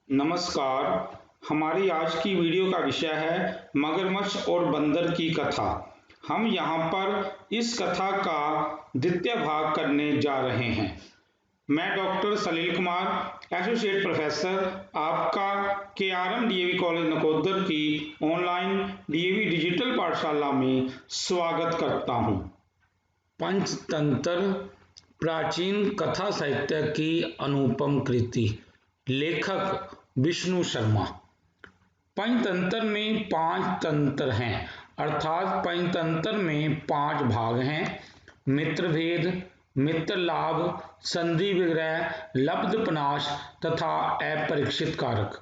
नमस्कार। हमारी आज की वीडियो का विषय है मगरमच्छ और बंदर की कथा। हम यहाँ पर इस कथा का द्वितीय भाग करने जा रहे हैं। मैं डॉक्टर सलील कुमार, एसोसिएट प्रोफेसर, आपका KRM DAV कॉलेज नकोदर की ऑनलाइन DAV डिजिटल पाठशाला में स्वागत करता हूँ। पंचतंत्र प्राचीन कथा साहित्य की अनुपम कृति। लेखक विष्णु शर्मा। पंचतंत्र में 5 तंत्र हैं, अर्थात पंचतंत्र में 5 भाग हैं। मित्रभेद, मित्र लाभ, संधि विग्रह, लब्धपनाश तथा अपरीक्षित कारक।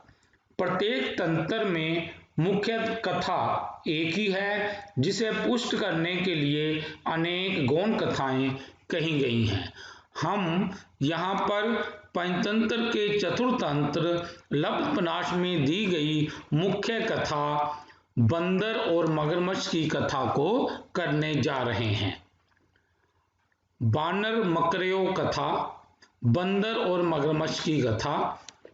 प्रत्येक तंत्र में मुख्य कथा एक ही है, जिसे पुष्ट करने के लिए अनेक गौण कथाएं कही गई हैं। हम यहाँ पर पंचतंत्र के चतुर्थ तंत्र लब्धपनाश में दी गई मुख्य कथा बंदर और मगरमच्छ की कथा को करने जा रहे हैं। बानर मकरयो कथा, बंदर और मगरमच्छ की कथा।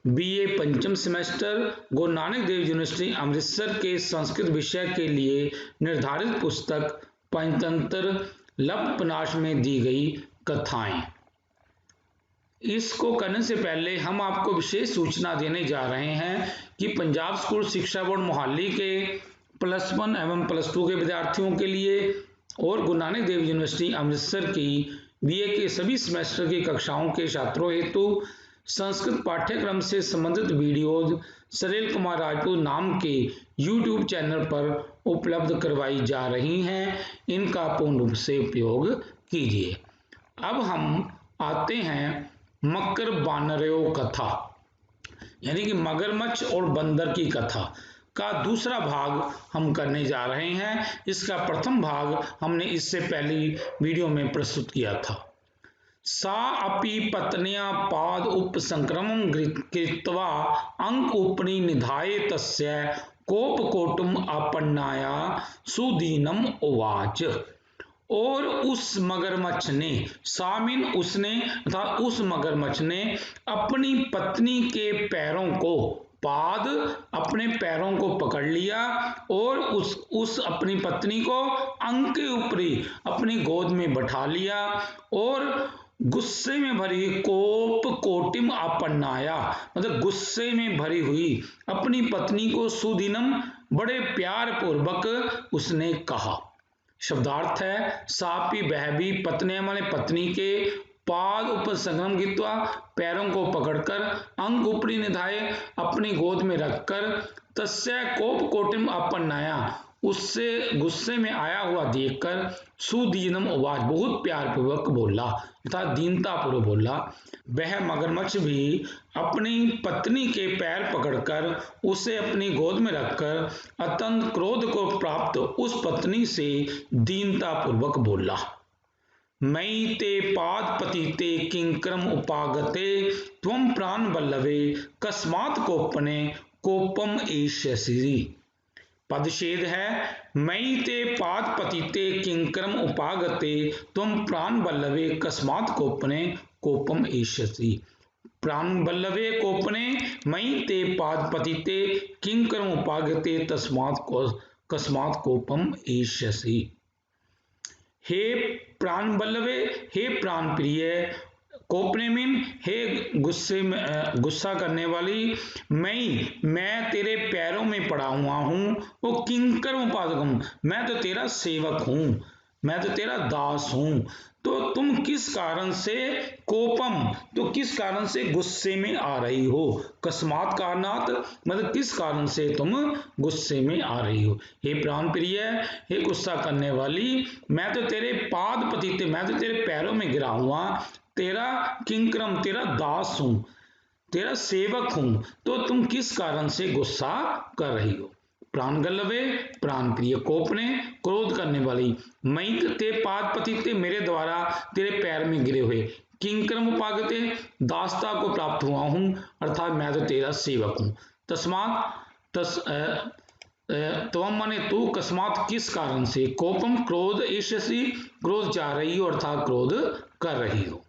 BA पंचम सेमेस्टर गुरु नानक देव यूनिवर्सिटी अमृतसर के संस्कृत विषय के लिए निर्धारित पुस्तक पंचतंत्र लब्धपनाश में दी गई कथाएं। इसको करने से पहले हम आपको विशेष सूचना देने जा रहे हैं कि पंजाब स्कूल शिक्षा बोर्ड मोहाली के +1 एवं +2 के विद्यार्थियों के लिए और गुरु नानक देव यूनिवर्सिटी अमृतसर की BA के सभी सेमेस्टर की कक्षाओं के छात्रों हेतु संस्कृत पाठ्यक्रम से संबंधित वीडियोज सलील कुमार राजपूत नाम के YouTube चैनल पर उपलब्ध करवाई जा रही हैं। इनका पूर्ण रूप से उपयोग कीजिए। अब हम आते हैं मकर बानरयो कथा, यानी कि मगरमच्छ और बंदर की कथा का दूसरा भाग हम करने जा रहे हैं। इसका प्रथम भाग हमने इससे पहली वीडियो में प्रस्तुत किया था। सा अपि पत्न्या पाद उपसंक्रमं कृत्वा अंक उपनि निधाय तस्य कोपकोटुम आपन्नाया सुदीनम उवाच। और उस मगरमच्छ ने, सामिन उसने तथा उस मगरमच्छ ने अपनी पत्नी के पैरों को, पाद अपने पैरों को पकड़ लिया और उस अपनी पत्नी को अंक के ऊपरी अपनी गोद में बैठा लिया और गुस्से में भरी कोप कोटिम आपन्नाया, मतलब गुस्से में भरी हुई अपनी पत्नी को सुदीनम बड़े प्यार पूर्वक उसने कहा। शब्दार्थ है सापी बहबी पत्नी माने पत्नी के, पाद ऊपर संगम गित्वा पैरों को पकड़कर, अंग ऊपरी निधाए अपनी गोद में रखकर, तस्य कोप कोटिम आपन्नाया उससे गुस्से में आया हुआ देखकर, सुदीनम उवाच बहुत प्यार पूर्वक बोला तथा दीनता पूर्वक बोला। वह मगरमच्छ भी अपनी पत्नी के पैर पकड़कर उसे अपनी गोद में रखकर अत्यंत क्रोध को प्राप्त उस पत्नी से दीनता पूर्वक बोला। मयि ते पाद पतिते किंकरम उपागते त्वं प्राण बल्लवे कस्मात् कोपने कोपम एष्यसि। पदच्छेद है मयि ते पाद पतिते किंकरम उपागते त्वं प्राण बल्लवे कस्मात् कोपने कोपम एष्यसि। प्राण बल्लवे कोपने मयि ते पाद पतिते किंकरम उपागते कस्मात् कोपम एष्यसि। हे प्राण बल्लवे, हे प्राण प्रिय, कोपने मीन हे गुस्सा करने वाली, मैं तेरे पैरों में पड़ा हुआ हूं। वो किंकर उपादकम, मैं तो तेरा सेवक हूं, मैं तो तेरा दास हूं। तो तुम किस कारण से कोपम, तो किस कारण से गुस्से में आ रही हो। कस्मात कारणात मतलब किस कारण से तुम गुस्से में आ रही हो। हे प्राण प्रिय, हे गुस्सा करने वाली, मैं तो तेरे पाद पतिते, मैं तो तेरे पैरों में गिरा हुआ तेरा किंकरम, तेरा दास हूं, तेरा सेवक हूं, तो तुम किस कारण से गुस्सा कर रही हो। प्राण गल्लवे प्राण प्रिय, कोपने क्रोध करने वाली, मई ते पाद पतिते मेरे द्वारा तेरे पैर में गिरे हुए, किंकरम उपागते दासता को प्राप्त हुआ हूं, अर्थात मैं तो तेरा सेवक हूं। तस्मात त्वम माने तू, कस्मात किस कारण से, कोपम क्रोध, एष्यसि क्रोध चाह रही हो अर्थात क्रोध कर रही हो।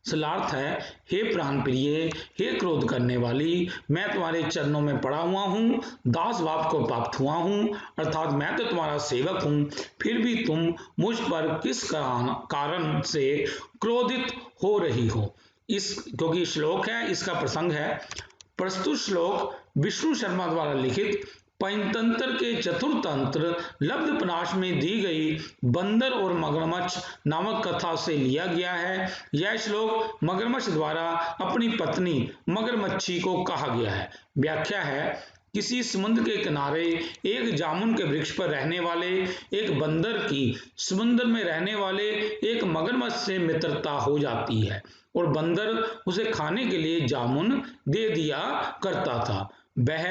सलार्थ है, हे प्राण प्रिय, हे क्रोध करने वाली, मैं तुम्हारे चरणों में पड़ा हुआ हूँ, दास भाव को प्राप्त हुआ हूँ, अर्थात मैं तो तुम्हारा सेवक हूँ, फिर भी तुम मुझ पर किस कारण से क्रोधित हो रही हो। इस क्योंकि श्लोक है, इसका प्रसंग है। प्रस्तुत श्लोक विष्णु शर्मा द्वारा लिखित पंचतंत्र के चतुर्थ तंत्र लब्धप्रकाश में दी गई बंदर और मगरमच्छ नामक कथा से लिया गया है। यह श्लोक मगरमच्छ द्वारा अपनी पत्नी मगरमच्छी को कहा गया है। व्याख्या है, किसी समुद्र के किनारे एक जामुन के वृक्ष पर रहने वाले एक बंदर की समुद्र में रहने वाले एक मगरमच्छ से मित्रता हो जाती है और बंदर उसे खाने के लिए जामुन दे दिया करता था। वह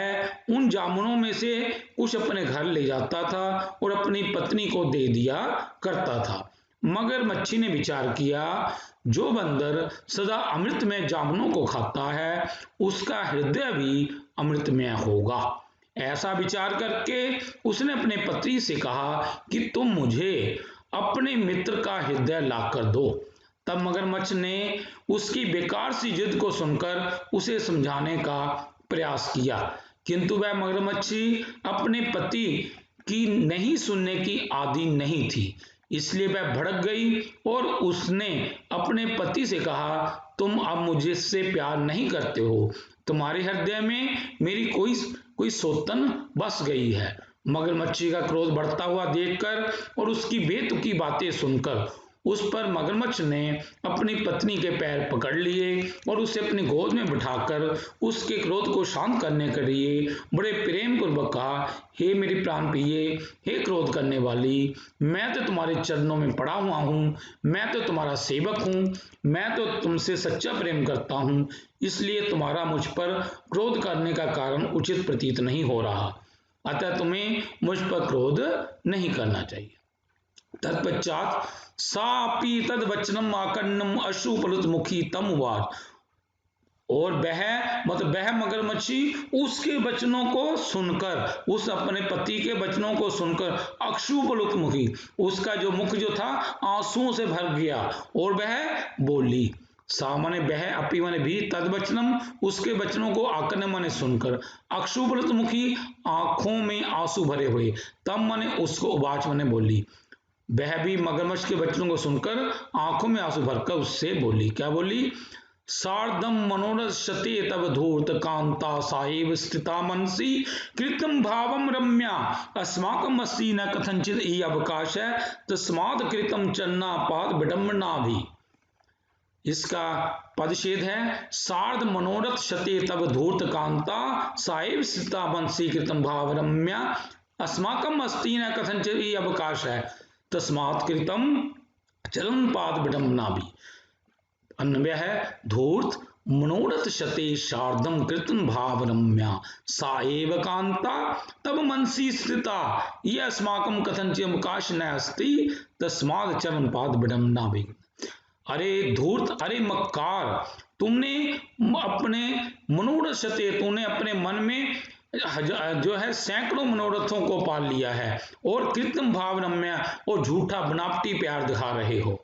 उन जामुनों में से कुछ अपने घर ले जाता था और अपनी पत्नी को दे दिया करता था। मगरमच्छी ने विचार किया, जो बंदर सदा अमृतमय जामुनों को खाता है उसका हृदय भी अमृतमय होगा। ऐसा विचार करके उसने अपने पति से कहा कि तुम मुझे अपने मित्र का हृदय लाकर दो। तब मगरमच्छ ने उसकी बेकार सी जिद को सुनकर उसे समझाने का प्रयास किया, किंतु वह मगरमच्छी अपने पति की नहीं सुनने की आदी नहीं थी, इसलिए वह भड़क गई और उसने अपने पति से कहा, तुम अब मुझसे प्यार नहीं करते हो, तुम्हारे हृदय में मेरी कोई सौतन बस गई है। मगरमच्छी का क्रोध बढ़ता हुआ देखकर और उसकी बेतुकी बातें सुनकर उस पर मगरमच्छ ने अपनी पत्नी के पैर पकड़ लिए और उसे अपनी गोद में बिठाकर उसके क्रोध को शांत करने के लिए बड़े प्रेम पूर्वक कहा, हे मेरी प्राण प्रिय, हे क्रोध करने वाली, मैं तो तुम्हारे चरणों में पड़ा हुआ हूँ, मैं तो तुम्हारा सेवक हूँ, मैं तो तुमसे सच्चा प्रेम करता हूँ, इसलिए तुम्हारा मुझ पर क्रोध करने का कारण उचित प्रतीत नहीं हो रहा, अतः तुम्हें मुझ पर क्रोध नहीं करना चाहिए। तत्पश्चात सापी तद वचनम आकन्नम अश्रुपलुत मुखी तम वार, और वह मगरमच्छी उसके वचनों को सुनकर, उस अपने पति के वचनों को सुनकर अश्रुपलुत मुखी, उसका जो मुख जो था आंसुओं से भर गया और वह बोली। सा माने वह, अपी माने भी, तद वचनम उसके वचनों को, आकन्न माने सुनकर, अश्रुपलुत मुखी आंखों में आंसू भरे हुए, तम माने उसको, उवाच माने बोली। वह भी मगरमच्छ के वचनों को सुनकर आंखों में आंसू भरकर उससे बोली। क्या बोली? सार्धम मनोरश्यते तब धूर्त कांता साहेब स्थिता मनसी कृतम भावम रम्या अस्माकम अस्ति न कथंचित ही अवकाश है तस्माद कृतम चन्ना पाद विडम्बना भी। इसका पदच्छेद है, सार्ध मनोरथ शते तब धूर्त कांता साहेब स्थिता मनसी कृतम भाव रम्या अस्माकम अस्ति न कथंचित ही अवकाश है तस्मात् कृतम चलन पाद विडम्बना भी। अन्वय है, धूर्त मनोरथ शते शार्दम कृतन भाव रम्या सा एव कांता तब मनसी स्थिता ये अस्माकम कथंचित अवकाश न अस्ति तस्मात् चलन पाद विडम्बना भी। अरे धूर्त, अरे मक्कार, तुमने अपने मनोरथ शते, तुमने अपने मन में जो है सैकड़ों मनोरथों को पाल लिया है और कृत्रिम भाव रम्य और झूठा बनावटी प्यार दिखा रहे हो।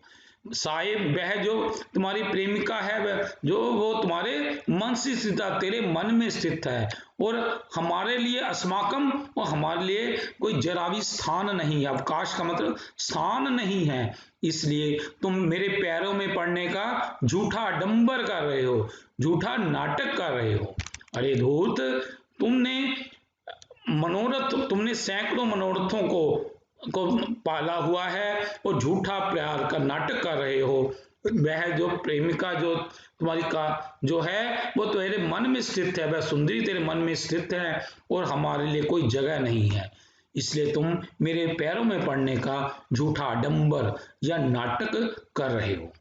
साहिब, वह जो तुम्हारी प्रेमिका है, वह जो वो तुम्हारे मन से सीधा तेरे मन में स्थित है और हमारे लिए अस्माकम, और हमारे लिए कोई जरा भी स्थान नहीं है। अवकाश का मतलब स्थान नहीं है, इसलिए तुम मेरे पैरों में पड़ने का झूठा आडंबर कर रहे हो, झूठा नाटक कर रहे हो। अरे धूर्त, तुमने सैकड़ों मनोरथों को पाला हुआ है और झूठा प्यार का नाटक कर रहे हो। वह जो प्रेमिका जो तुम्हारी का जो है वो तेरे मन में स्थित है, वह सुंदरी तेरे मन में स्थित है और हमारे लिए कोई जगह नहीं है, इसलिए तुम मेरे पैरों में पड़ने का झूठा आडंबर या नाटक कर रहे हो।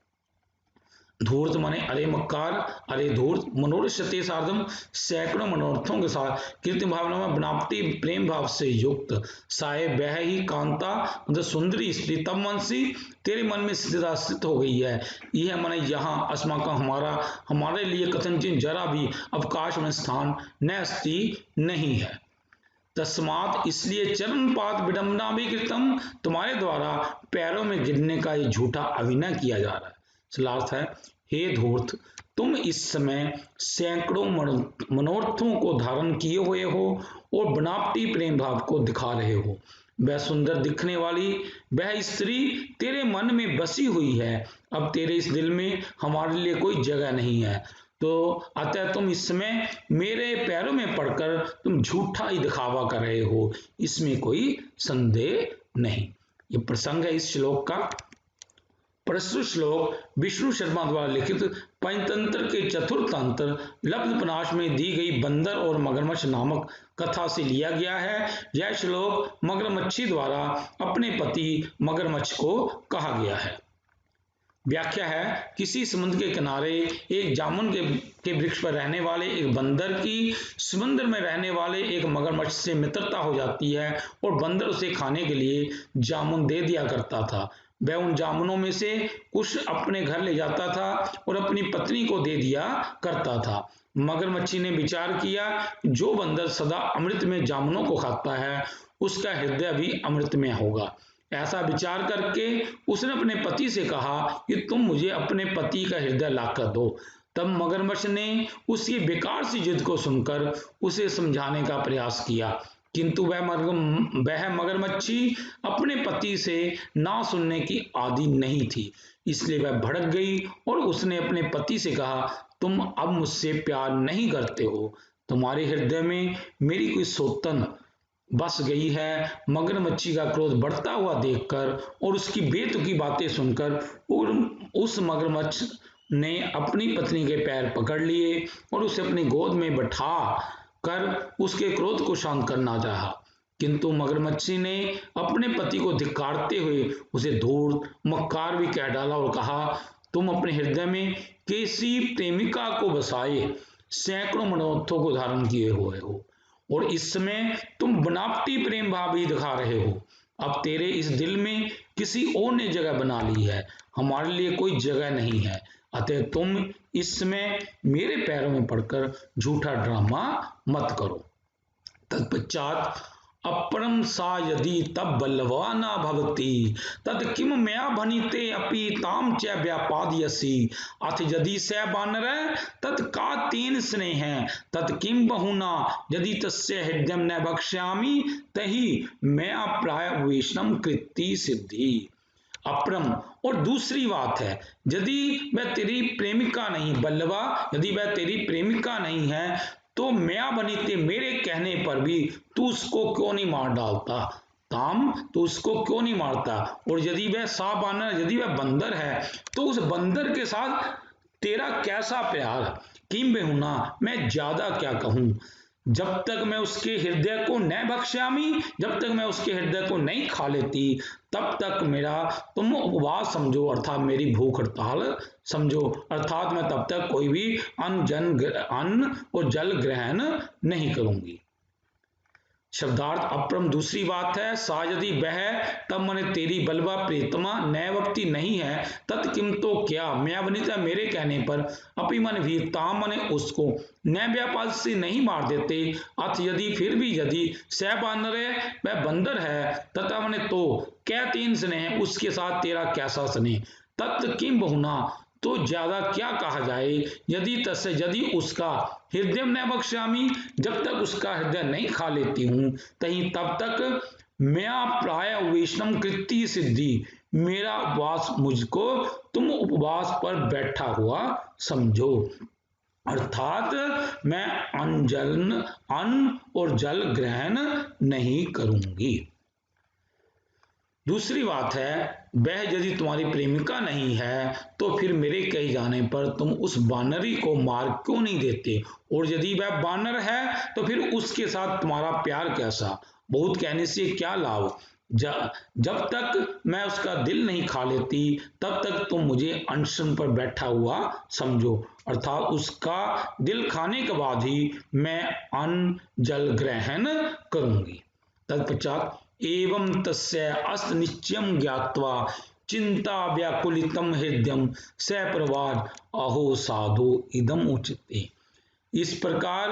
धूर्त माने अरे मक्कार, अरे धूर्त, मनोरथते सार्धम, सैकड़ों मनोरथों के साथ कृत्रिम भावना में बनावटी प्रेम भाव से युक्त, साहे वह ही कांता मतलब सुंदरी स्त्री तब मनसी तेरे मन में स्थित हो गई है। यह माने यहाँ अस्मा का हमारे लिए कथनचित जरा भी अवकाश में स्थान न अस्ति नहीं है। तस्मात इसलिए चरणपात विडम्बना भी कृतम, तुम्हारे द्वारा पैरों में गिरने का ये झूठा अभिनय किया जा रहा है। अर्थ है, हे धूर्त, तुम इस समय सैकड़ों मनोरथों को धारण किए हुए हो और बनावटी प्रेम भाव को दिखा रहे हो। वह सुंदर दिखने वाली वह स्त्री तेरे मन में बसी हुई है। अब तेरे इस दिल में हमारे लिए कोई जगह नहीं है। तो अतः तुम इस समय मेरे पैरों में पड़कर तुम झूठा ही दिखावा कर रहे हो, इसमें कोई संदेह नहीं। ये प्रसंग है इस श्लोक का। प्रस्तुत श्लोक विष्णु शर्मा द्वारा लिखित पंचतंत्र के चतुर्थ तंत्र लब्धपनाश में दी गई बंदर और मगरमच्छ नामक कथा से लिया गया है। यह श्लोक मगरमच्छी द्वारा अपने पति मगरमच्छ को कहा गया है। व्याख्या है, किसी समुद्र के किनारे एक जामुन के वृक्ष पर रहने वाले एक बंदर की समुद्र में रहने वाले एक मगरमच्छ से मित्रता हो जाती है और बंदर उसे खाने के लिए जामुन दे दिया करता था। वह उन जामुनों में से कुछ अपने घर ले जाता था और अपनी पत्नी को दे दिया करता था। मगरमच्छी ने विचार किया, जो बंदर सदा अमृत में जामुनों को खाता है उसका हृदय भी अमृत में होगा। ऐसा विचार करके उसने अपने पति से कहा कि तुम मुझे अपने पति का हृदय लाकर दो। तब मगरमच्छ ने उसकी बेकार सी जिद को सुनकर उसे समझाने का प्रयास किया, किंतु वह मगरमच्छी अपने पति से ना सुनने की आदी नहीं थी। इसलिए वह भड़क गई और उसने अपने पति से कहा, तुम अब मुझसे प्यार नहीं करते हो, तुम्हारे हृदय में मेरी कोई सौतन बस गई है। मगरमच्छी का क्रोध बढ़ता हुआ देखकर और उसकी बेतुकी बातें सुनकर उस मगरमच्छ ने अपनी पत्नी के पैर पकड़ लिए और उसे अपनी गोद में बैठा कर उसके क्रोध को शांत करना चाहा, किंतु मगरमच्छी ने अपने पति को धिक्कारते हुए उसे धूर्त मक्कार भी कह डाला और कहा, तुम अपने हृदय में किसी प्रेमिका को बसाए सैकड़ों मनोरथों को धारण किए हुए हो और इस समय तुम बनावटी प्रेम भाव ही दिखा रहे हो। अब तेरे इस दिल में किसी और ने जगह बना ली है, हमारे लिए कोई जगह नहीं है। अतः तुम इस समय मेरे पैरों में पड़कर झूठा ड्रामा मत करो। तत्पश्चात अपरम सा यदि तब बलवाना भवती तद किम मया भनिते अपि ताम च व्यापादयसि अथ यदि स बानर तत् का तेन स्नेह तत् किम बहुना यदि तस्य हृदयम न भक्ष्यामि तहि मया प्राय वैष्णव कृति सिद्धि। अपरम और दूसरी बात है, यदि वह तेरी प्रेमिका नहीं, बल्लवा यदि वह तेरी प्रेमिका नहीं है तो मया बनीते मेरे कहने पर भी तू उसको क्यों नहीं मार डालता, ताम तो उसको क्यों नहीं मारता। और यदि वह सा बानर यदि वह बंदर है तो उस बंदर के साथ तेरा कैसा प्यार, किम बेहुना मैं ज्यादा क्या कहूं, जब तक मैं उसके हृदय को न भक्ष्यामी जब तक मैं उसके हृदय को नहीं खा लेती तब तक मेरा तुम उपवास समझो, अर्थात मेरी भूख हड़ताल समझो, अर्थात मैं तब तक कोई भी अन्न और जल ग्रहण नहीं करूंगी। शब्दार्थ अपरम दूसरी बात है, सा यदि वह तब मने तेरी बलवा प्रेतमा नैवक्ति नहीं है, तत्किम तो क्या मैं वनिता मेरे कहने पर अपि मन भी ताम मने उसको न व्यापाद से नहीं मार देते। अथ यदि फिर भी यदि सह बानर है वह बंदर है, तथा मने तो क्या तीन स्नेह उसके साथ तेरा कैसा स्नेह, तत् किम बहुना तो ज्यादा क्या कहा जाए, यदि तस्य यदि उसका हृदय न बख्शामी जब तक उसका हृदय नहीं खा लेती हूं तहीं तब तक मैं प्राय वैष्णव कृति सिद्धि मेरा उपवास मुझको तुम उपवास पर बैठा हुआ समझो, अर्थात मैं अन्न और जल ग्रहण नहीं करूंगी। दूसरी बात है, वह यदि तुम्हारी प्रेमिका नहीं है तो फिर मेरे कहे जाने पर तुम उस बानरी को मार क्यों नहीं देते, और यदि वह बानर है तो फिर उसके साथ तुम्हारा प्यार कैसा, बहुत कहने से क्या लाभ, जब तक मैं उसका दिल नहीं खा लेती तब तक तुम मुझे अनशन पर बैठा हुआ समझो, अर्थात उसका दिल खाने के बाद ही मैं अन्न जल ग्रहण करूंगी। तत्पश्चात एवं तस्य अस्त निश्चयम ज्ञात्वा चिंता व्याकुलितम हृदयम सप्रवाद अहो साधु इदम उचिते। इस प्रकार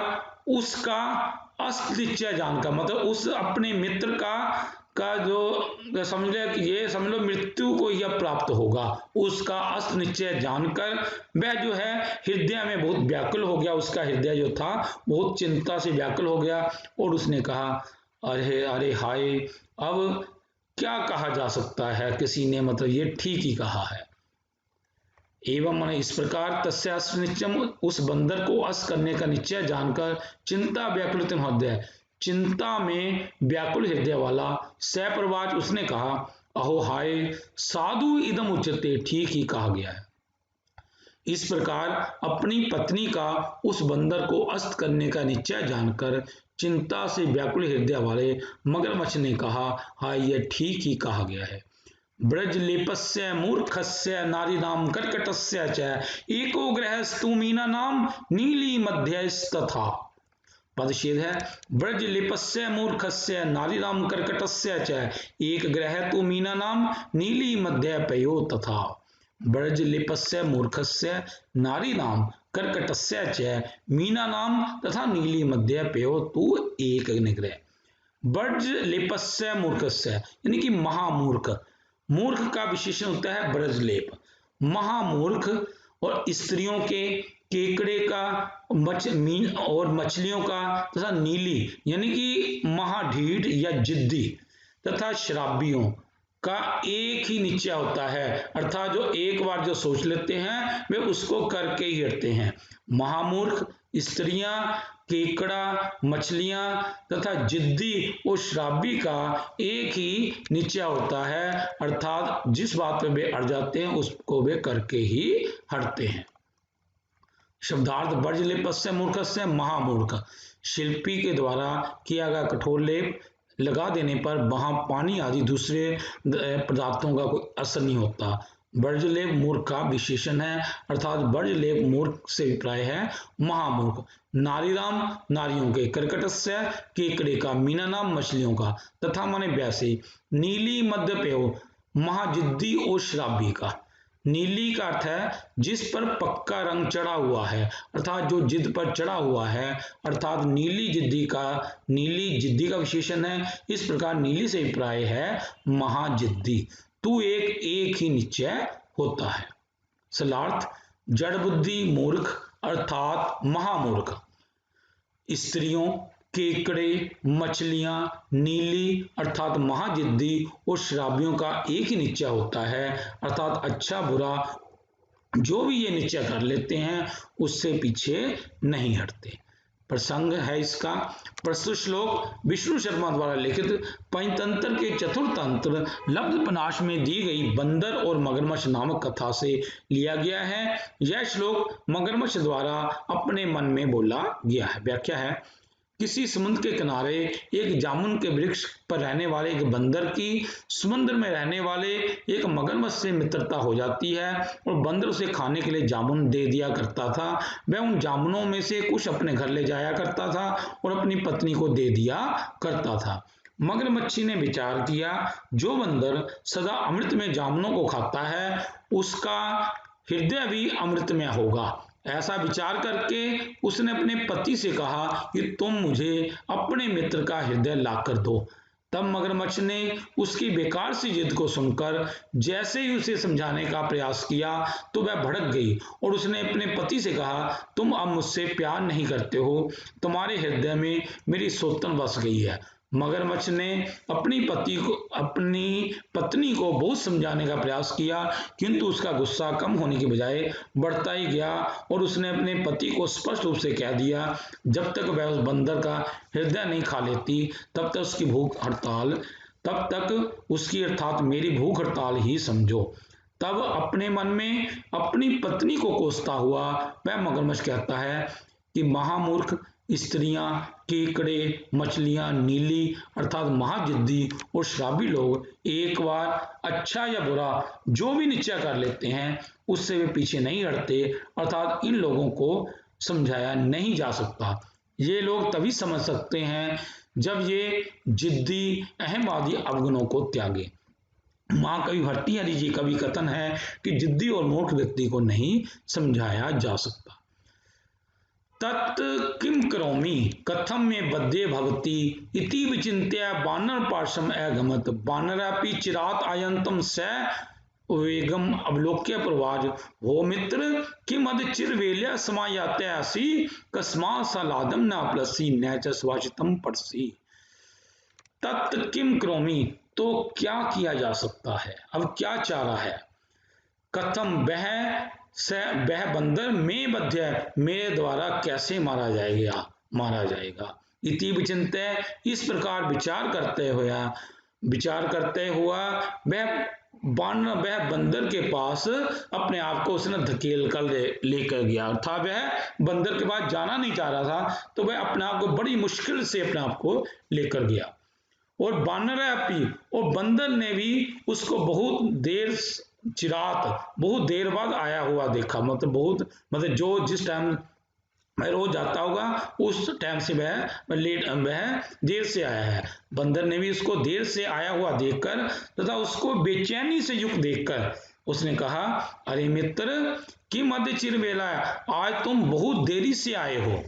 उसका अस्त निश्चय जानकर, मतलब उस अपने मित्र का का जो समझ ले कि ये समझ लो मृत्यु को यह प्राप्त होगा, उसका अस्त निश्चय जानकर वह जो है हृदय में बहुत व्याकुल हो गया। उसका हृदय जो था बहुत चिंता से व्याकुल हो गया और उसने कहा अरे अरे हाय, अब क्या कहा जा सकता है, किसी ने मतलब ये ठीक ही कहा है। एवं मन इस प्रकार तस्यास्त्र निश्चयम, उस बंदर को अस्त करने का निश्चय जानकर चिंता व्याकुलित हृदय, चिंता में व्याकुल हृदय वाला सप्रवाच उसने कहा अहो हाय साधु इदम उच्यते, ठीक ही कहा गया है। इस प्रकार अपनी पत्नी का उस बंदर को अस्त करने का निश्चय जानकर चिंता से व्याकुल हृदय वाले मगरमच्छ ने कहा हाय यह ठीक ही कहा गया है। ब्रजलेपस्य मूर्खस्य नारीनाम कर्कटस्य च एको ग्रहस्तु मीना नाम नीली मध्यस्तथा। पदच्छेद है ब्रजलेपस्य मूर्खस्य नारीनाम कर्कटस्य च एक ग्रह तु मीना नाम नीली मध्य पयो तथा। ब्रजलेपस्य मूर्खस्य नारीनाम कर्कटस्य च मीना नाम तथा नीली मध्य पयो तु एक निग्रह। ब्रजलेपस्य मूर्खस्य यानी कि महामूर्ख, मूर्ख का विशेषण होता है ब्रजलेप। महामूर्ख और स्त्रियों के केकड़े का और मछलियों का तथा नीली यानी कि महाढीठ या जिद्दी तथा शराबियों का एक ही निश्चय होता है, अर्थात जो एक बार जो सोच लेते हैं वे उसको करके ही हटते हैं। महामूर्ख, स्त्रियां, केकड़ा, मछलियां तथा जिद्दी और शराबी का एक ही निश्चय होता है, अर्थात जिस बात पे वे अड़ जाते हैं उसको वे करके ही हटते हैं। शब्दार्थ ब्रजलेपस्य मूर्खस्य महामूर्ख, शिल्पी के द्वारा किया गया कठोर लेप लगा देने पर वहां पानी आदि दूसरे पदार्थों का कोई असर नहीं होता। ब्रजलेप मूर्ख का विशेषण है, अर्थात ब्रजलेप मूर्ख से अभिप्राय है महामूर्ख। नारीराम नारियों के, कर्कटस्य केकड़े का, मीना नाम मछलियों का, तथा माने वैसे, नीली मध्य पेय महाजिद्दी और शराबी का। नीली का अर्थ है जिस पर पक्का रंग चढ़ा हुआ है, अर्थात जो जिद पर चढ़ा हुआ है, अर्थात नीली जिद्दी का विशेषण है। इस प्रकार नीली से अभिप्राय है महाजिद्दी। तू एक ही निश्चय होता है। सलार्थ जड़ बुद्धि मूर्ख अर्थात महामूर्ख, स्त्रियों, केकड़े, मछलियां, नीली अर्थात महाजिद्दी और शराबियों का एक ही निश्चय होता है, अर्थात अच्छा बुरा जो भी ये निश्चय कर लेते हैं उससे पीछे नहीं हटते। प्रसंग है इसका प्रस्तुत श्लोक विष्णु शर्मा द्वारा लिखित पंचतंत्र के चतुर्थ तंत्र लब्धपनाश में दी गई बंदर और मगरमच्छ नामक कथा से लिया गया है। यह श्लोक मगरमच्छ द्वारा अपने मन में बोला गया है। व्याख्या है किसी समुद्र के किनारे एक जामुन के वृक्ष पर रहने वाले एक बंदर की समुद्र में रहने वाले एक मगरमच्छ से मित्रता हो जाती है और बंदर उसे खाने के लिए जामुन दे दिया करता था। वह उन जामुनों में से कुछ अपने घर ले जाया करता था और अपनी पत्नी को दे दिया करता था। मगरमच्छी ने विचार किया जो बंदर सदा अमृत में जामुनों को खाता है उसका हृदय भी अमृतमय होगा। ऐसा विचार करके उसने अपने पति से कहा कि तुम मुझे अपने मित्र का हृदय लाकर दो। तब मगरमच्छ ने उसकी बेकार सी जिद को सुनकर जैसे ही उसे समझाने का प्रयास किया तो वह भड़क गई और उसने अपने पति से कहा तुम अब मुझसे प्यार नहीं करते हो, तुम्हारे हृदय में मेरी सौतन बस गई है। मगरमच्छ ने अपनी पत्नी को बहुत समझाने का प्रयास किया किंतु उसका गुस्सा कम होने के बजाय बढ़ता ही गया और उसने अपने पति को स्पष्ट रूप से कह दिया जब तक वह उस बंदर का हृदय नहीं खा लेती तब तक उसकी अर्थात मेरी भूख हड़ताल ही समझो। तब अपने मन में अपनी पत्नी को कोसता हुआ वह मगरमच्छ कहता है कि महामूर्ख, स्त्रियां, केकड़े, मछलियां, नीली अर्थात महाजिद्दी और शराबी लोग एक बार अच्छा या बुरा जो भी निश्चय कर लेते हैं उससे वे पीछे नहीं हटते, अर्थात इन लोगों को समझाया नहीं जा सकता। ये लोग तभी समझ सकते हैं जब ये जिद्दी अहमवादी अवगुणों को त्यागे। महाकवि भर्तृहरि जी का भी कथन है कि जिद्दी और मूर्ख व्यक्ति को नहीं समझाया जा सकता। तत् किं करोमि कथम मे बध्ये भवति इति विचिन्त्य वानरपार्श्वम् अगमत्। वानरापि चिरात् आयन्तं स वेगम अवलोक्य प्रवाच, भो मित्र किम अद्य चिरवेल्या समायाते असि कस्मात् सालादं न प्लसि न च स्वाचितं पड़सि। तत् किम करोमि, तो क्या किया जा सकता है, अब क्या चारा है। कथम वह बंदर में बध्य मेरे द्वारा कैसे मारा जाएगा। इति विचिन्त्य इस प्रकार विचार करते हुआ वह बंदर के पास अपने आप को उसने धकेल कर लेकर गया। अर्थात वह बंदर के पास जाना नहीं चाह रहा था, तो वह अपने आप को बड़ी मुश्किल से अपने आप को लेकर गया। और वानरापि, और बंदर ने भी उसको बहुत देर बाद आया हुआ देखा। मतलब जो जिस टाइम वह रोज जाता होगा उस टाइम से वह देर से आया है। बंदर ने भी उसको देर से आया हुआ देखकर तथा उसको बेचैनी से युक्त देखकर उसने कहा, अरे मित्र किम अद्य चिरवेला, आज तुम बहुत देरी से आए हो,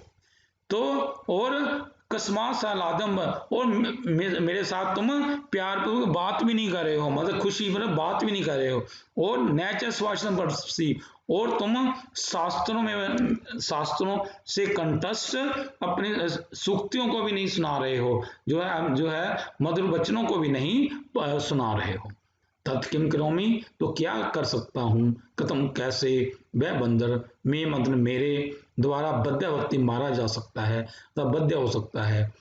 तो और कस्मात् सालादम, और मेरे साथ तुम प्यार पूर्वक बात भी नहीं कर रहे हो, मतलब खुशी मतलब बात भी नहीं कर रहे हो, और नैच स्वाचन पड़सी, और तुम शास्त्रों से कंठस्थ अपने सूक्तियों को भी नहीं सुना रहे हो, जो है मधुर वचनों को भी नहीं सुना रहे हो। तत्किम करोमि, तो क्या कर सकता हूँ, कथम कैसे वह बंदर में मतलब मेरे द्वारा बद्ध भक्ति मारा जा सकता है, तब बद्ध हो सकता है।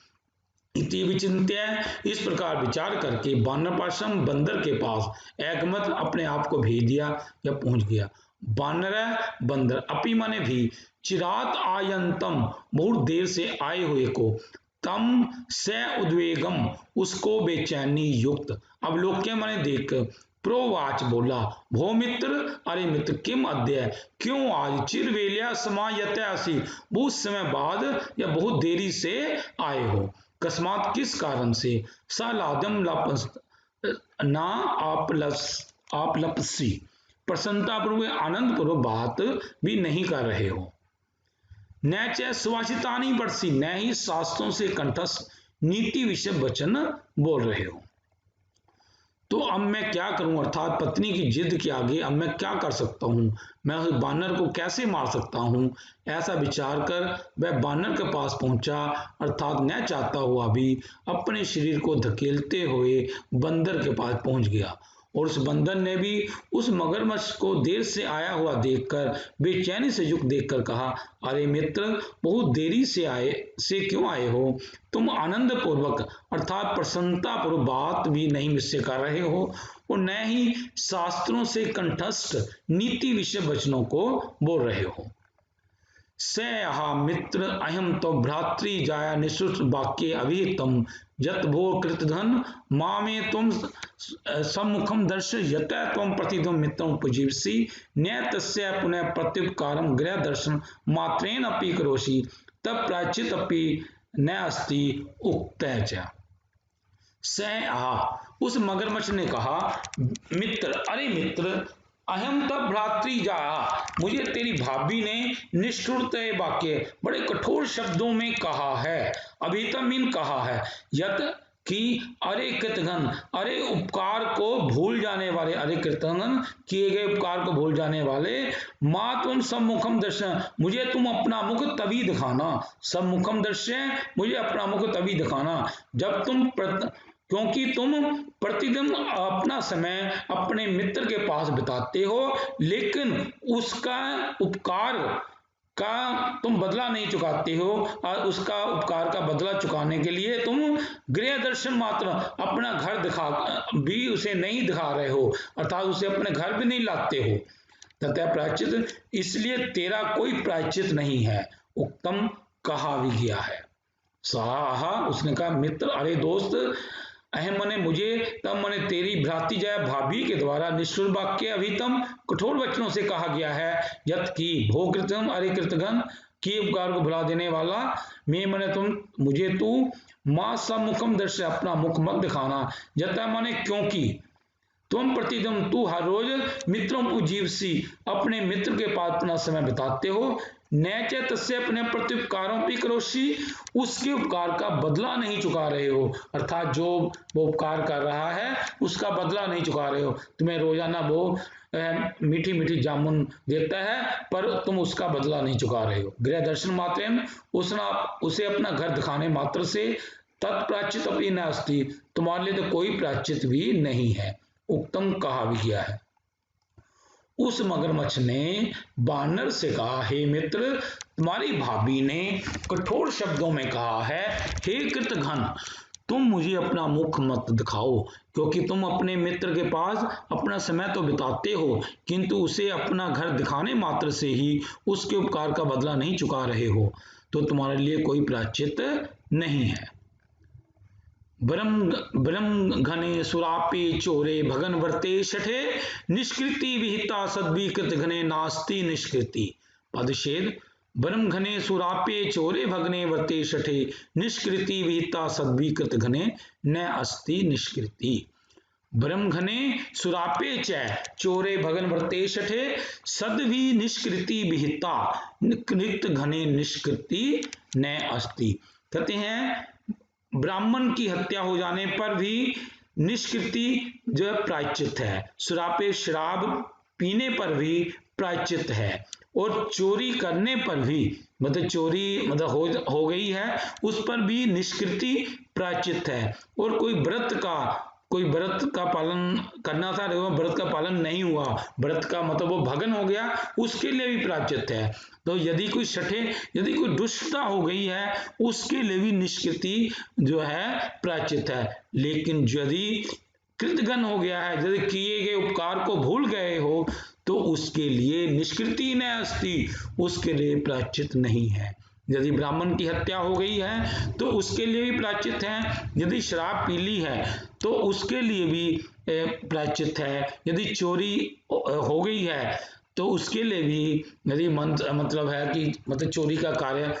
इति विचिन्त्य इस प्रकार विचार करके वानरपार्श्वम बंदर के पास एकमत अपने आप को भेज दिया या पहुंच गया। वानर बंदर अपि माने भी चिरात आयंतम बहुत देर से आए हुए को, तम से उद्वेगम उसको बेचैनी युक्त, अवलोक्य माने देख, प्रोवाच बोला, भो मित्र अरे मित्र किम अद्य क्यों आज चिरवेल्या समायते असि बहुत समय बाद या बहुत देरी से आए हो, कस्मात किस कारण से, सालादम ना आप लपसी प्रसन्नता पूर्वक आनंद पूर्वक बात भी नहीं कर रहे हो, न च सुभाषितानि पढ़सी न ही शास्त्रों से कंठस्थ नीति विषय वचन बोल रहे हो। तो अब मैं क्या करूं, अर्थात पत्नी की जिद के आगे अब मैं क्या कर सकता हूं, मैं उस बानर को कैसे मार सकता हूं, ऐसा विचार कर वह बानर के पास पहुंचा, अर्थात न चाहता हुआ भी अपने शरीर को धकेलते हुए बंदर के पास पहुंच गया। और उस बंदर ने भी उस मगरमच्छ को देर से आया हुआ देखकर बेचैनी से युक्त देखकर कहा, अरे मित्र बहुत देरी से क्यों आए हो, तुम आनंद पूर्वक अर्थात प्रसन्नता पूर्वक बात भी नहीं मुझसे कर रहे हो, और न ही शास्त्रों से कंठस्थ नीति विषय वचनों को बोल रहे हो। सहा मित्र अहम तो भ्रातृ जाया निश्रुत वाक्य अभिहितम यत भो कृतधन मामे तुम सम्मुखम दर्श यत तम प्रतिदम मित्रम उपजीवसी न तस्य पुनः प्रत्युपकारम गृह दर्शन मात्रेण अपि करोषि तब प्रायश्चित अपि न अस्ति उक्त। उस मगरमच्छ ने कहा, मित्र अरे मित्र अहम तब भ्रातृ जाया, मुझे तेरी भाभी ने निष्ठुरत वाक्य बड़े कठोर शब्दों में कहा है, अभी तक कहा है, यत कि अरे कृतघ्न अरे उपकार को भूल जाने वाले, अरे कृतघ्न किए गए उपकार को भूल जाने वाले, माँ तुम सम्मुखम दर्शन मुझे तुम अपना मुख तभी दिखाना, सम्मुखम दर्शन मुझे अपना मुख तभी दिखाना जब तुम क्योंकि तुम प्रतिदिन अपना समय अपने मित्र के पास बिताते हो, लेकिन उसका उपकार का तुम बदला नहीं चुकाते हो, और उसका उपकार का बदला चुकाने के लिए तुम गृह दर्शन मात्र अपना घर दिखा भी उसे नहीं दिखा रहे हो, अर्थात उसे अपने घर भी नहीं लाते हो। तथा प्रायश्चित इसलिए तेरा कोई प्रायश्चित नहीं है, उत्तम कहा भी गया है। साहा उसने कहा, मित्र अरे दोस्त अहम मने मुझे तब मने तेरी भ्रातृ जय भाभी के द्वारा निष्ठुर वाक्य अभितम कठोर वचनों से कहा गया है, यत की भो कृतघ्न अरे कृतघ्न की उपकार को भुला देने वाला, मैं मने तुम मुझे तू मां सम्मुखम दर्शय अपना मुख मत दिखाना, यथा मने क्योंकि तुम प्रतिदिन तू हर रोज मित्रों को जीवसी अपने मित्र के पास अपना समय बिताते हो, न च तस्य अपने प्रत्युपकारों करोषि, उसके उपकार का बदला नहीं चुका रहे हो, अर्थात जो वो उपकार कर रहा है उसका बदला नहीं चुका रहे हो। तुम्हें रोजाना वो मीठी मीठी जामुन देता है पर तुम उसका बदला नहीं चुका रहे हो। गृह दर्शन मात्रेण, उसे अपना घर दिखाने मात्र से तत्प्राचित अपनी नास्ति, तुम्हारे लिए तो कोई प्राचित भी नहीं है। उत्तम कहा भी गया है। उस मगरमच्छ ने बानर से कहा, हे मित्र, तुम्हारी भाभी ने कठोर शब्दों में कहा है, हे कृतघ्न, तुम मुझे अपना मुख मत दिखाओ, क्योंकि तुम अपने मित्र के पास अपना समय तो बिताते हो, किंतु उसे अपना घर दिखाने मात्र से ही उसके उपकार का बदला नहीं चुका रहे हो, तो तुम्हारे लिए कोई प्रायश्चित नहीं है। ब्रह्म घने सुरापे चोरे भगन वर्ते शठे, निष्कृति विहिता सद्विकृत घने नास्ति निष्कृति। पदच्छेद। ब्रह्म घने सुरापे चोरे भगने वर्ते शठे, निष्कृति विहिता सद्विकृत घने न अस्ति निष्कृति। ब्रह्म घने सुरापे च चोरे भगन वर्ते शठे, सद्वि निष्कृति विहिता कृत घने निष्कृति न अस्ति। कहते हैं ब्राह्मण की हत्या हो जाने पर भी निष्कृति जो है प्रायश्चित है, सुरापे शराब पीने पर भी प्रायश्चित है, और चोरी करने पर भी, मतलब चोरी मतलब हो गई है उस पर भी निष्कृति प्रायश्चित है, और कोई व्रत का पालन करना था, व्रत का पालन नहीं हुआ, व्रत का मतलब वो भगन हो गया, उसके लिए भी प्रायश्चित है। तो यदि कोई दुष्टता हो गई है उसके लिए भी निष्कृति जो है प्रायश्चित है। लेकिन यदि कृतघ्न हो गया है, यदि किए गए उपकार को भूल गए हो, तो उसके लिए निष्कृति न अस्ति, उसके लिए प्रायश्चित नहीं है। यदि ब्राह्मण की हत्या हो गई है तो उसके लिए भी प्रायश्चित है, यदि शराब पी ली है तो उसके लिए भी प्रायश्चित है, यदि चोरी हो गई है तो उसके लिए भी, यदि मतलब है कि मतलब चोरी का कार्य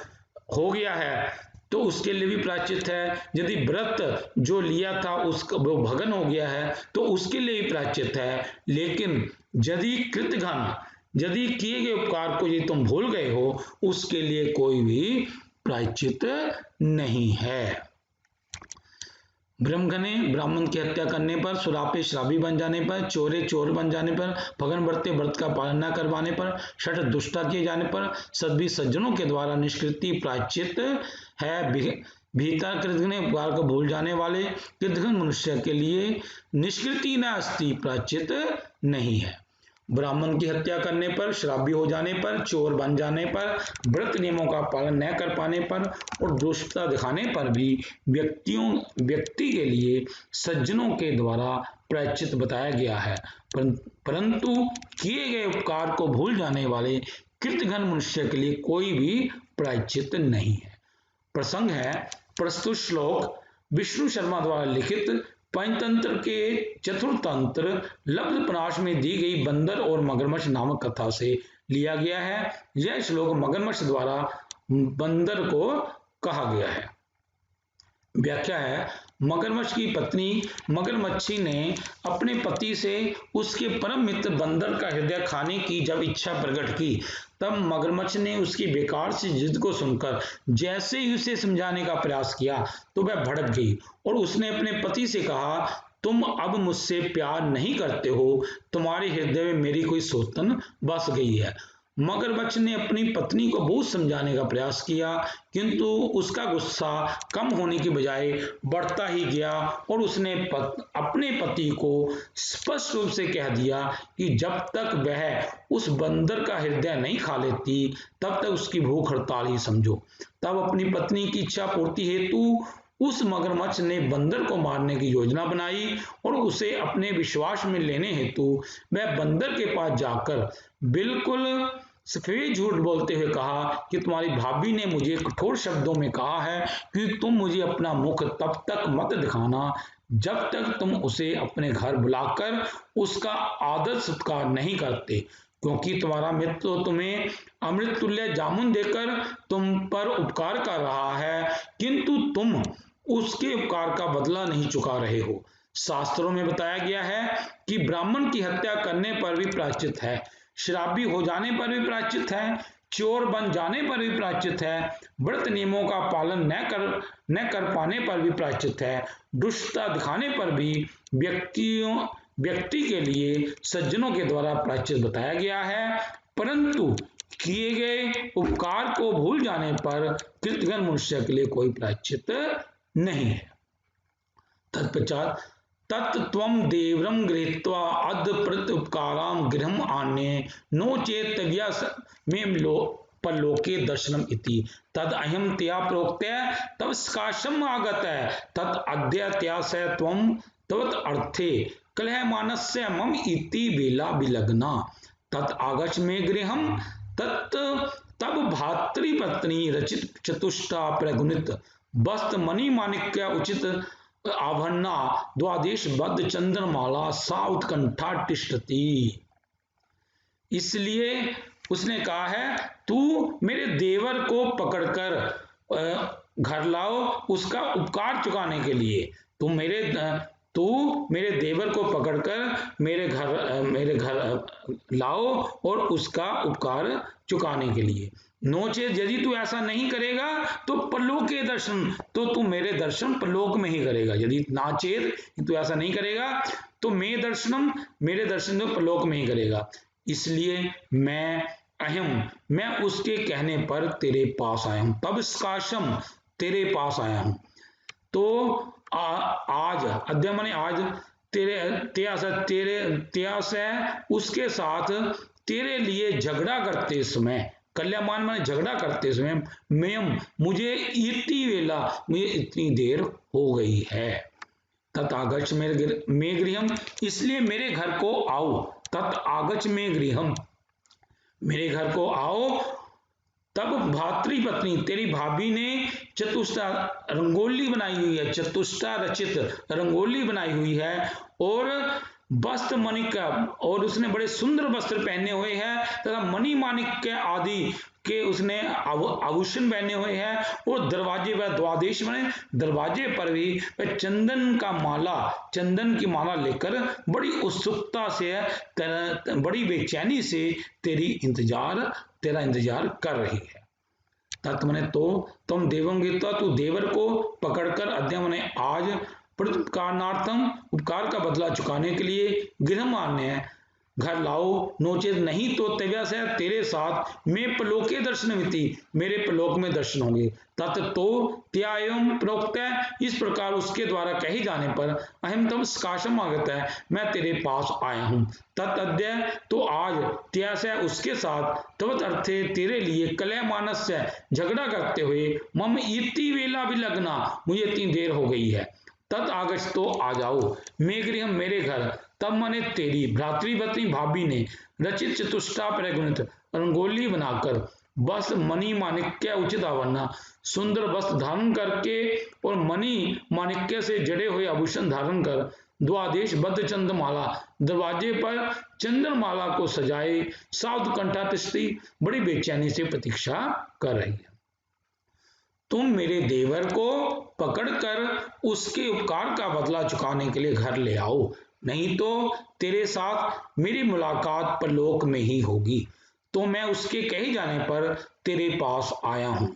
हो गया है तो उसके लिए भी प्रायश्चित है, यदि व्रत जो लिया था उसका वो भगन हो गया है तो उसके लिए भी प्रायश्चित है। लेकिन यदि कृतघ्न, यदि किए गए उपकार को यदि तुम भूल गए हो, उसके लिए कोई भी प्रायश्चित नहीं है। ब्रह्मघने ब्राह्मण की हत्या करने पर, सुरापे शराबी बन जाने पर, चोरे चोर बन जाने पर, भगन वर्ते व्रत का पालन न करवाने पर, शठ दुष्टा किए जाने पर, सद्भी सज्जनों के द्वारा निष्कृति प्रायश्चित है। भीतर कृतघ्न उपकार को भूल जाने वाले कृतघ्न मनुष्य के लिए निष्कृति न अस्ति, प्रायश्चित नहीं है। ब्राह्मण की हत्या करने पर, शराबी हो जाने पर, चोर बन जाने पर, व्रत नियमों का पालन न कर पाने पर और दुष्टता दिखाने पर भी व्यक्ति के लिए सज्जनों के द्वारा प्रायश्चित बताया गया है, परंतु किए गए उपकार को भूल जाने वाले कृतघ्न मनुष्य के लिए कोई भी प्रायश्चित नहीं है। प्रसंग है प्रस्तुत श्लोक विष्णु शर्मा द्वारा लिखित पंचतंत्र के चतुर्थतंत्र लब्धपराश में दी गई बंदर और मगरमच्छ नामक कथा से लिया गया है। यह श्लोक मगरमच्छ द्वारा बंदर को कहा गया है। व्याख्या है, मगरमच्छ की पत्नी मगरमच्छी ने अपने पति से उसके परम मित्र बंदर का हृदय खाने की जब इच्छा प्रकट की, तब मगरमच्छ ने उसकी बेकार सी जिद को सुनकर जैसे ही उसे समझाने का प्रयास किया तो वह भड़क गई और उसने अपने पति से कहा, तुम अब मुझसे प्यार नहीं करते हो, तुम्हारे हृदय में मेरी कोई सौतन बस गई है। मगरमच्छ ने अपनी पत्नी को बहुत समझाने का प्रयास किया, किंतु उसका गुस्सा कम होने की बजाय बढ़ता ही गया और उसने अपने पति को स्पष्ट रूप से कह दिया कि जब तक वह उस बंदर का हृदय नहीं खा लेती तब तक उसकी भूख हड़ताल ही समझो। तब अपनी पत्नी की इच्छा पूर्ति हेतु उस मगरमच्छ ने बंदर को मारने की योजना बनाई और उसे अपने विश्वास में लेने हेतु वह बंदर के पास जाकर बिल्कुल सफेद झूठ बोलते हुए कहा कि तुम्हारी भाभी ने मुझे कठोर शब्दों में कहा है कि तुम मुझे अपना मुख तब तक मत दिखाना जब तक तुम उसे अपने घर बुलाकर उसका आदर सत्कार नहीं करते, क्योंकि तुम्हारा मित्र तो तुम्हें अमृत तुल्य जामुन देकर तुम पर उपकार कर रहा है, किंतु तुम उसके उपकार का बदला नहीं चुका रहे हो। शास्त्रों में बताया गया है कि ब्राह्मण की हत्या करने पर भी प्रायश्चित है, शराबी हो जाने पर भी प्रायश्चित है, चोर बन जाने पर भी प्रायश्चित है, व्रत नियमों का पालन न कर पाने पर भी प्रायश्चित है, दुष्टता दिखाने पर भी व्यक्ति के लिए सज्जनों के द्वारा प्रायश्चित बताया गया है, परंतु किए गए उपकार को भूल जाने पर कृतघ्न मनुष्य के लिए कोई प्रायश्चित नहीं है। तत्पश्चात तत्त्वं देवरं गृहीत्वा अद्य प्रत्युपकारां गृहम् आन्ये नो चेत् तव्यमेव परलोके दर्शनम् इति तद अयं तया प्रोक्तः तव स्काशम् आगतः तत् अद्य तया स त्वं तवत् अर्थे कलहमानस्य मम इति वेला विलग्ना तत् आगच्छ मे गृहम् तत् तब भातृपत्नी रचित चतुष्टा प्रगुणित वस्त्र मणि माणिक्य उचित आभरणा द्वादश बद्ध चंद्रमाला सा उत्कंठा तिष्ठति। इसलिए उसने कहा है, तू मेरे देवर को पकड़कर घर लाओ उसका उपकार चुकाने के लिए। तू मेरे देवर को पकड़कर मेरे घर लाओ और उसका उपकार चुकाने के लिए। नोचेत यदि तू ऐसा नहीं करेगा तो परलोक के दर्शन, तो तू मेरे दर्शन परलोक में ही करेगा। यदि नाचेत तू ऐसा नहीं करेगा तो मेरे दर्शन तो परलोक में ही करेगा। इसलिए मैं उसके कहने पर तेरे पास आया हूं, तब स्काशम तेरे पास आया हूं। तो आज अद्य माने आज तेरा से उसके साथ तेरे लिए झगड़ा करते समय, कल्याण माने झगड़ा करते समय मुझे इतनी वेला, मुझे इतनी देर हो गई है। तत् आगच्छ मे गृहम्, इसलिए मेरे घर को आओ। तत् आगच्छ मे गृहम्, मेरे घर को आओ। तब भातृपत्नी तेरी भाभी ने चतुष्टा रंगोली बनाई हुई है, चतुष्टा रचित रंगोली बनाई हुई है और वस्त्र मणिक्य, और उसने बड़े सुंदर वस्त्र पहने हुए हैं तथा मणि माणिक्य आदि के उसने आभूषण पहने हुए हैं और दरवाजे पर द्वादश बने, दरवाजे पर भी चंदन की माला लेकर बड़ी उत्सुकता से, बड़ी बेचैनी से तेरा इंतजार कर रही है। तत् मने तो तुम देवंगे, तो तू देवर को पकड़कर अद्य मने आज प्रत्युपकारणार्थम उपकार का बदला चुकाने के लिए गृह आन्य घर लाओ। नोचेत नहीं तो तव्या से तेरे साथ मैं परलोके दर्शनमिति, मेरे परलोक में दर्शन होंगे। तत् तो त्यायम प्रोक्त है, इस प्रकार उसके द्वारा कहे जाने पर अहम तम स्काशम आगत है, मैं तेरे पास आया हूं। तत् अद्य तो आज त्या से उसके साथ तवत अर्थे तेरे लिए कलह मानस से झगड़ा करते हुए मम इति वेला भी लगना, मुझे इतनी देर हो गई है। तत् आगच्छ तो आ जाओ मे गृह मेरे घर। तब मैंने तेरी भ्रातृपत्नी भाभी ने रचित चतुष्टा प्रगुणित रंगोली बनाकर वस्त्र मणि माणिक्य उचित आभरणा, सुंदर वस्त्र धारण करके और मणि माणिक्य से जड़े हुए आभूषण धारण कर द्वादश बद्ध चंद्रमाला, दरवाजे पर चंद्रमाला को सजाए साउद कंठा तिष्ठति, बड़ी बेचैनी से प्रतीक्षा कर रही है। तुम मेरे देवर को पकड़कर उसके उपकार का बदला चुकाने के लिए घर ले आओ, नहीं तो तेरे साथ मेरी मुलाकात परलोक में ही होगी। तो मैं उसके कहे जाने पर तेरे पास आया हूं।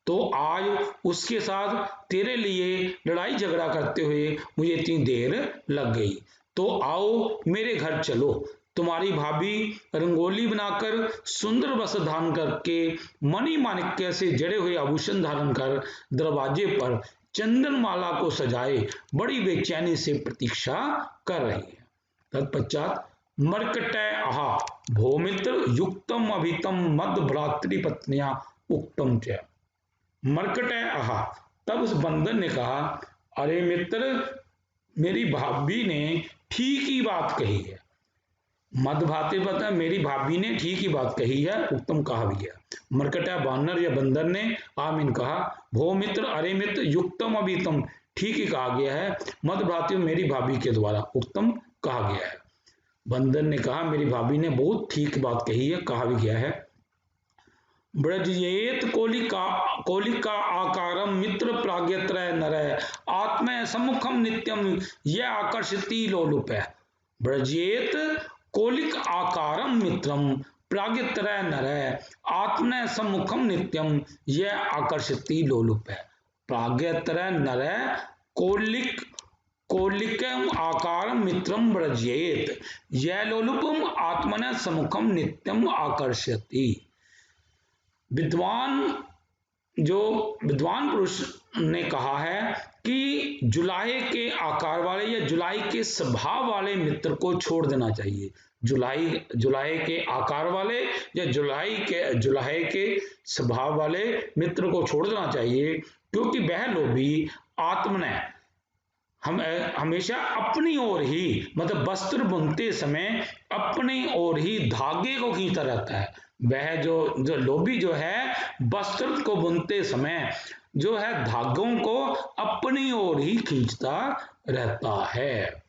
तो आज उसके साथ तेरे लिए लड़ाई झगड़ा करते हुए मुझे इतनी देर लग गई। तो आओ मेरे घर चलो। तुम्हारी भाभी रंगोली बनाकर सुंदर वस्त्र धारण करके मणि माणिक्य से जड़े हुए आभूषण धारण कर दरवाजे पर चंदन माला को सजाए बड़ी बेचैनी से प्रतीक्षा कर रही है। तत्पश्चात मर्कटय आहा भौमित्र युक्तम अभितम मद भ्रातृपत्निया उक्तम च। मर्कटय आहा, तब उस बंदर ने कहा, अरे मित्र, मेरी भाभी ने ठीक ही बात कही है। मद भ्रातृपत्नी, मेरी भाभी ने ठीक ही बात कही है, उत्तम कहा भी गया। मर्कटय बानर या बंदर ने आमीन कहा। भो मित्र, अरे मित्र, युक्तम अभितम, ठीक ही कहा गया है। मद भ्रातृ, मेरी भाभी के द्वारा उत्तम कहा गया है। बंदर ने कहा, मेरी भाभी ने बहुत ठीक बात कही है, कहा भी गया है। ब्रजेत कोलिका आकारम मित्र प्राग्यत्रय नरय आत्मय सम्मुखम नित्यम यह आकर्षति लोलुप है। ब्रजेत कोलिक आकारम मित्रम, प्राग्यतर नर आत्मन सम्मुखम नित्यम यह आकर्षति लोलुप है। प्राग्यतर नर कोलिक कोलिकम आकारम मित्रम व्रजेत यह लोलुपम आत्मन सम्मुखम नित्यम आकर्षति। विद्वान पुरुष ने कहा है कि जुलाहे के आकार वाले या जुलाई के स्वभाव वाले मित्र को छोड़ देना चाहिए। जुलाहे के आकार वाले या जुलाहे के स्वभाव वाले मित्र को छोड़ देना चाहिए, क्योंकि वह लोभी आत्मने हमेशा अपनी ओर ही, मतलब वस्त्र बुनते समय अपनी ओर ही धागे को खींचता रहता है। वह जो लोभी जो है वस्त्र को बुनते समय जो है धागों को अपनी ओर ही खींचता रहता है।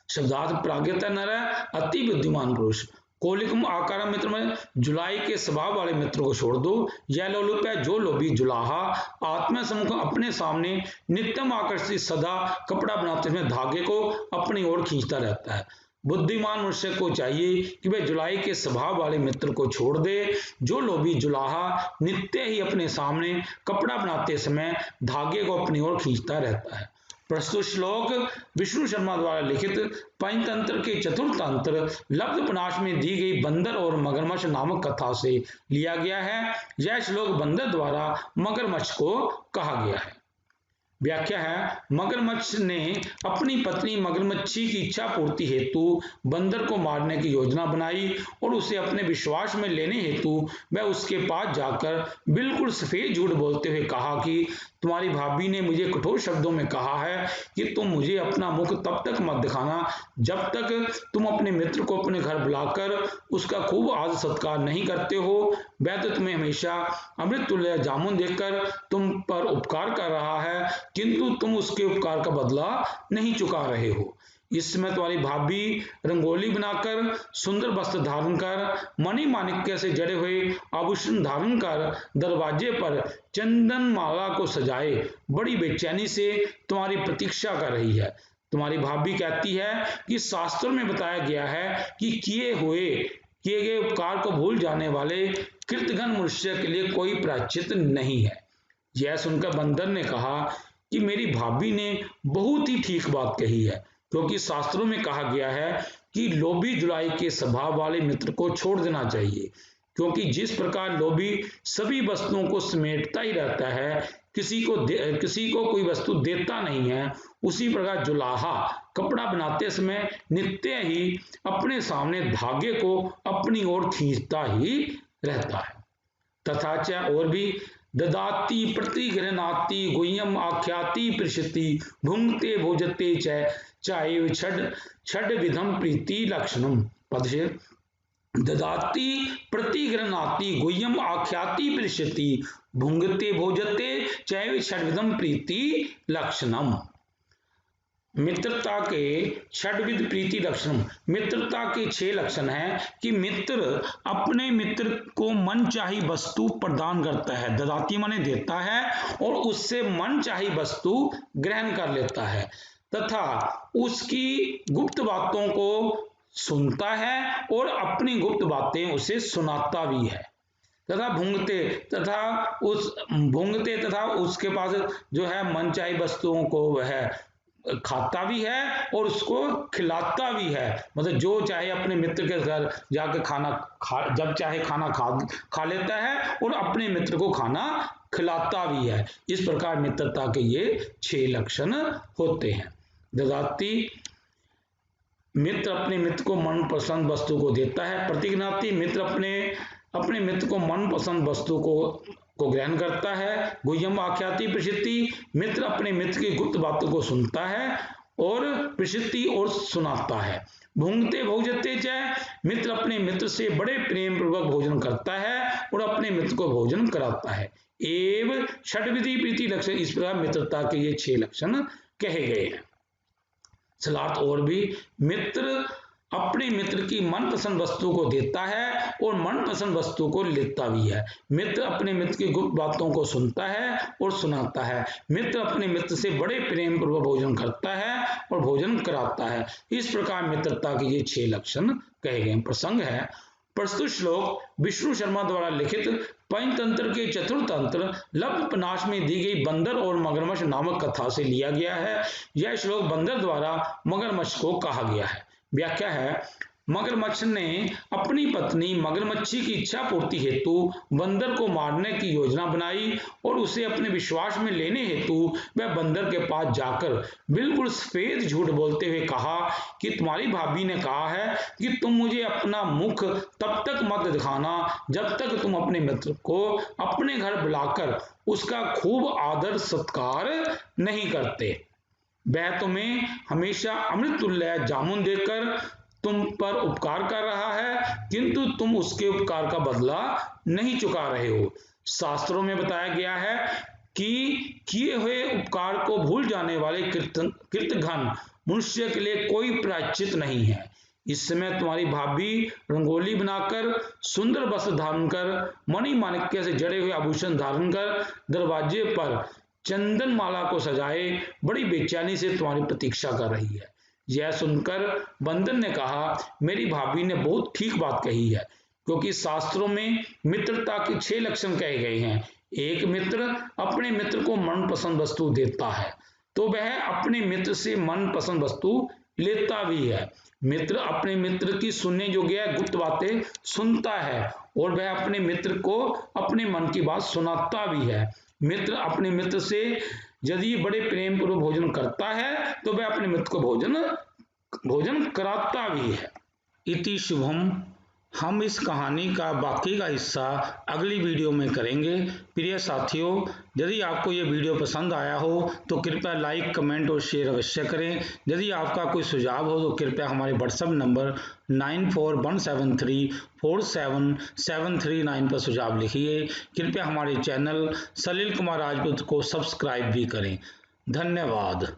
शब्दार्थ प्राग्यतर नर अति बुद्धिमान पुरुष। कोलिकम आकार मित्र में जुलाई के स्वभाव वाले मित्र को छोड़ दो। यह लोलुप है जो लोभी जुलाहा आत्म सम्मुख अपने सामने नित्यम आकर्षित सदा कपड़ा बनाते हुए धागे को अपनी ओर खींचता रहता है। बुद्धिमान मनुष्य को चाहिए कि वह जुलाई के स्वभाव वाले मित्र को छोड़ दे जो लोभी जुलाहा नित्य ही अपने सामने कपड़ा बनाते समय धागे को अपनी ओर खींचता रहता है। प्रस्तुत श्लोक विष्णु शर्मा द्वारा लिखित पंचतंत्र के चतुर्थ तंत्र लब्धपनाश में दी गई बंदर और मगरमच्छ नामक कथा से लिया गया है। यह श्लोक बंदर द्वारा मगरमच्छ को कहा गया है। व्याख्या है, मगरमच्छ ने अपनी पत्नी मगरमच्छी की इच्छा पूर्ति हेतु बंदर को मारने की योजना बनाई और उसे अपने विश्वास में लेने हेतु वह उसके पास जाकर बिल्कुल सफेद झूठ बोलते हुए कहा कि तुम्हारी भाभी ने मुझे कठोर शब्दों में कहा है कि तुम मुझे अपना मुख तब तक मत दिखाना जब तक तुम अपने मित्र को अपने घर बुलाकर उसका खूब आदर सत्कार नहीं करते हो। वह तो तुम्हें हमेशा अमृत तुल्य जामुन देकर तुम पर उपकार कर रहा है, किंतु तुम उसके उपकार का बदला नहीं चुका रहे हो। इस समय तुम्हारी भाभी रंगोली बनाकर, सुंदर वस्त्र धारण कर, मणि माणिक्य से जड़े हुए आभूषण धारण कर दरवाजे पर चंदन माला को सजाए बड़ी बेचैनी से तुम्हारी प्रतीक्षा कर रही है। तुम्हारी भाभी कहती है कि शास्त्रों में बताया गया है कि किए गए उपकार को भूल जाने वाले कृतघ्न मनुष्य के लिए कोई प्रायश्चित नहीं है। यह सुनकर बंदर ने कहा कि मेरी भाभी ने बहुत ही ठीक बात कही है, क्योंकि शास्त्रों में कहा गया है कि लोभी जुलाई के स्वभाव वाले मित्र को छोड़ देना चाहिए, क्योंकि जिस प्रकार लोभी सभी वस्तुओं को समेटता ही रहता है, किसी को कोई वस्तु देता नहीं है, उसी प्रकार जुलाहा कपड़ा बनाते समय नित्य ही अपने सामने धागे को अपनी ओर खींचता ही रहता है। तथा च और भी ददाति प्रतिगृह्णाति गुह्यम आख्याति पृच्छति भुंक्ते भोजते चाहे छड विधम प्रीति लक्षणम। पद से ददाति प्रतिगृह्णाति गुह्यम आख्याति पृच्छति भुंक्ते भोजते चाहे षड्विधम प्रीति लक्षणम। मित्रता के षड्विध प्रीति लक्षण। मित्रता के 6 लक्षण हैं कि मित्र अपने मित्र को मनचाही वस्तु प्रदान करता है, ददाती माने देता है, और उससे मनचाही वस्तु ग्रहण कर लेता है, तथा उसकी गुप्त बातों को सुनता है और अपनी गुप्त बातें उसे सुनाता भी है, तथा भुंगते तथा उसके पास जो है मनचाही वस्तुओं को वह खाता भी है और उसको खिलाता भी है। मतलब जो चाहे अपने मित्र के घर जाकर जब चाहे खाना खा लेता है और अपने मित्र को खाना खिलाता भी है। इस प्रकार मित्रता के ये 6 लक्षण होते हैं। ददाती मित्र अपने मित्र को मनपसंद वस्तु को देता है। प्रतिगृह्णाति मित्र अपने मित्र को मनपसंद वस्तु को ग्रहण करता है। गुह्यम आख्याति पृच्छति मित्र अपने मित्र की गुप्त बातों को सुनता है और पृच्छति और सुनाता है। भुंक्ते भोजते च मित्र अपने मित्र से बड़े प्रेम पूर्वक भोजन करता है और अपने मित्र को भोजन कराता है। एवं षड्विधि प्रीति लक्षण। इस प्रकार मित्रता के ये 6 लक्षण कहे गए हैं। सलार्थ और भी मित्र अपने मित्र की मनपसंद वस्तु को देता है और मनपसंद वस्तु को लेता भी है। मित्र अपने मित्र की गुप्त बातों को सुनता है और सुनाता है। मित्र अपने मित्र से बड़े प्रेम पूर्वक भोजन करता है और भोजन कराता है। इस प्रकार मित्रता के ये 6 लक्षण कहे गए। प्रसंग है, प्रस्तुत श्लोक विष्णु शर्मा द्वारा लिखित पंचतंत्र के चतुर्थ तंत्र लब्धपनाश में दी गई बंदर और मगरमच्छ नामक कथा से लिया गया है। यह श्लोक बंदर द्वारा मगरमच्छ को कहा गया है। व्याख्या है, मगरमच्छ ने अपनी पत्नी मगरमच्छी की इच्छा पूर्ति हेतु बंदर को मारने की योजना बनाई और उसे अपने विश्वास में लेने हेतु वह बंदर के पास जाकर बिल्कुल सफेद झूठ बोलते हुए कहा कि तुम्हारी भाभी ने कहा है कि तुम मुझे अपना मुख तब तक मत दिखाना जब तक तुम अपने मित्र को अपने घर बुलाकर उसका खूब आदर सत्कार नहीं करते। वह तुम्हें हमेशा अमृत तुल्य जामुन देकर तुम पर उपकार कर रहा है, किंतु तुम उसके उपकार का बदला नहीं चुका रहे हो। शास्त्रों में बताया गया है कि किए हुए उपकार को भूल जाने वाले कृतघ्न मनुष्य के लिए कोई प्रायश्चित नहीं है। इस समय तुम्हारी भाभी रंगोली बनाकर, सुंदर वस्त्र धारण कर, मणि माणिक्य से जड़े हुए आभूषण धारण कर दरवाजे पर चंदन माला को सजाए बड़ी बेचैनी से तुम्हारी प्रतीक्षा कर रही है। यह सुनकर बंदर ने कहा, मेरी भाभी ने बहुत ठीक बात कही है, क्योंकि शास्त्रों में मित्रता के 6 लक्षण कहे गए हैं। एक मित्र अपने मित्र को मनपसंद वस्तु देता है तो वह अपने मित्र से मनपसंद वस्तु लेता भी है। मित्र अपने मित्र की सुनने योग्य गुप्त बातें सुनता है और वह अपने मित्र को अपने मन की बात सुनाता भी है। मित्र अपने मित्र से यदि बड़े प्रेम पूर्वक भोजन करता है तो वह अपने मित्र को भोजन कराता भी है। इति शुभम। हम इस कहानी का बाकी का हिस्सा अगली वीडियो में करेंगे। प्रिय साथियों, यदि आपको ये वीडियो पसंद आया हो तो कृपया लाइक, कमेंट और शेयर अवश्य करें। यदि आपका कोई सुझाव हो तो कृपया हमारे व्हाट्सएप नंबर 9417347739 पर सुझाव लिखिए। कृपया हमारे चैनल सलील कुमार राजपूत को सब्सक्राइब भी करें। धन्यवाद।